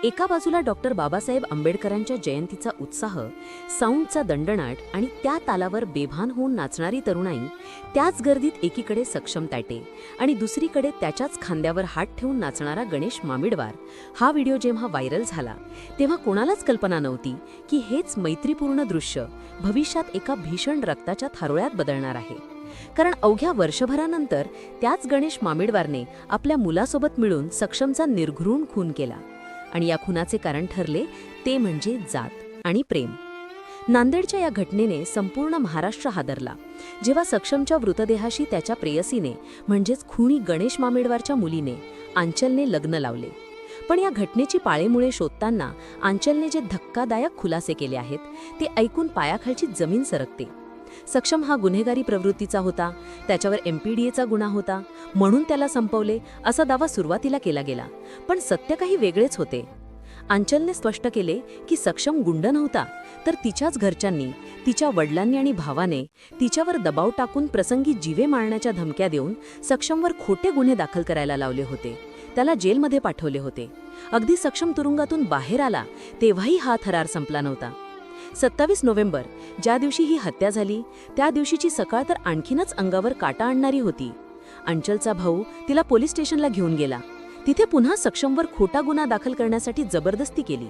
एका बाजूला डॉक्टर बाबासाहेब आंबेडकरांच्या जयंतीचा उत्साह, साऊंडचा दणदणाट आणि त्या तालावर बेभान होऊन नाचणारी तरुणाई, त्याच गर्दीत एकीकडे सक्षम ताटे आणि दुसरीकडे त्याच्याच खांद्यावर हात ठेवून नाचणारा गणेश मामिडवार. हा व्हिडिओ जेव्हा व्हायरल झाला तेव्हा कोणालाच कल्पना नव्हती की हेच मैत्रीपूर्ण दृश्य भविष्यात एका भीषण रक्ताच्या थारोळ्यात बदलणार आहे. कारण अवघ्या वर्षभरानंतर त्याच गणेश मामिडवारने आपल्या मुलासोबत मिळून सक्षमचा निर्घृण खून केला. आणि या खुनाचे कारण ठरले ते म्हणजे जात आणि प्रेम. नांदेडच्या या घटनेने संपूर्ण महाराष्ट्र हादरला जेव्हा सक्षमच्या मृतदेहाशी त्याच्या प्रेयसीने म्हणजेच खुनी गणेश मामिडवारच्या मुलीने आंचलने लग्न लावले. पण या घटनेची पाळेमुळे शोधताना आंचलने जे धक्कादायक खुलासे केले आहेत ते ऐकून पायाखालची जमीन सरकते. सक्षम हा गुन्हेगारी प्रवृत्तीचा होता, त्याच्यावर MPDAचा गुन्हा होता, म्हणून त्याला संपवले असा दावा सुरुवातीला केला गेला. पण सत्य काही वेगळेच होते. आंचलने स्पष्ट केले की सक्षम गुंड नव्हता, तर तिच्याच घरच्यांनी, तिच्या वडिलांनी आणि भावाने तिच्यावर दबाव टाकून प्रसंगी जीवे मारण्याच्या धमक्या देऊन सक्षमवर खोटे गुन्हे दाखल करायला लावले होते. त्याला जेलमध्ये पाठवले होते. अगदी सक्षम तुरुंगातून बाहेर आला तेव्हाही हा थरार संपला नव्हता. 27 नोव्हेंबर, ज्या दिवशी ही हत्या झाली त्या दिवशीची सकाळ तर आणखीनच अंगावर काटा आणणारी होती. अंचलचा भाऊ तिला पोलीस स्टेशनला घेऊन गेला. तिथे पुन्हा सक्षमवर खोटा गुन्हा दाखल करण्यासाठी जबरदस्ती केली.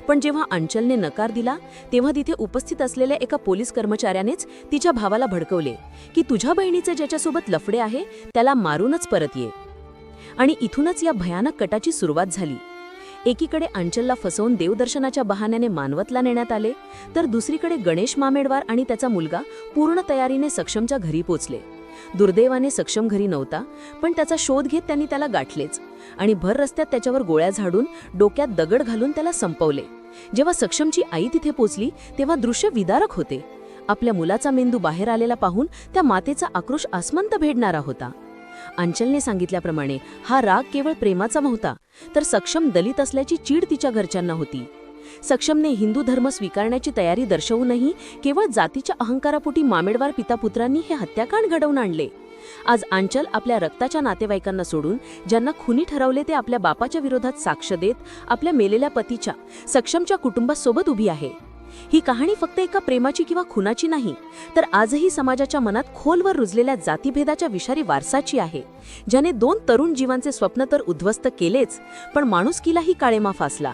पण जेव्हा अंचलने नकार दिला तेव्हा तिथे उपस्थित असलेल्या एका पोलीस कर्मचाऱ्यानेच तिच्या भावाला भडकवले की तुझ्या बहिणीचे ज्याच्यासोबत लफडे आहे त्याला मारूनच परत ये. आणि इथूनच या भयानक कटाची सुरुवात झाली. एकीकडे अंचलला फसवून देवदर्शनाच्या बहाण्याने मानवतला नेण्यात आले, तर दुसरीकडे गणेश मामेडवार आणि त्याचा मुलगा पूर्ण तयारीने सक्षमच्या घरी पोचले. दुर्दैवाने सक्षम घरी नव्हता, पण त्याचा शोध घेत त्यांनी त्याला गाठलेच आणि भर रस्त्यात त्याच्यावर गोळ्या झाडून डोक्यात दगड घालून त्याला संपवले. जेव्हा सक्षमची आई तिथे पोचली तेव्हा दृश्य विदारक होते. आपल्या मुलाचा मेंदू बाहेर आलेला पाहून त्या मातेचा आक्रोश आसमंत भेदणारा होता. अंचलने सांगितल्याप्रमाणे हा राग केवळ प्रेमाचा नव्हता, तर सक्षम दलित असल्याची चीड तिच्या घरच्यांना होती. सक्षमने हिंदू धर्म स्वीकारण्याची तयारी दर्शवूनही केवळ जातीच्या अहंकारापोटी मामेडवार पितापुत्रांनी हे हत्याकांड घडवून आणले. आज अंचल आपल्या रक्ताच्या नातेवाईकांना सोडून, ज्यांना खुनी ठरवले ते आपल्या बापाच्या विरोधात साक्ष देत, आपल्या मेलेल्या पतीच्या, सक्षमच्या कुटुंबासोबत उभी आहे. ही कहाणी फक्त एका प्रेमाची किंवा खुनाची नाही, तर आजही समाजाच्या मनात खोलवर रुजलेल्या जातीभेदाच्या विषारी वारसाची आहे, ज्याने 2 तरुण जीवांचे स्वप्न तर उद्ध्वस्त केलेच, पण माणुसकीलाही काळेमा फासला.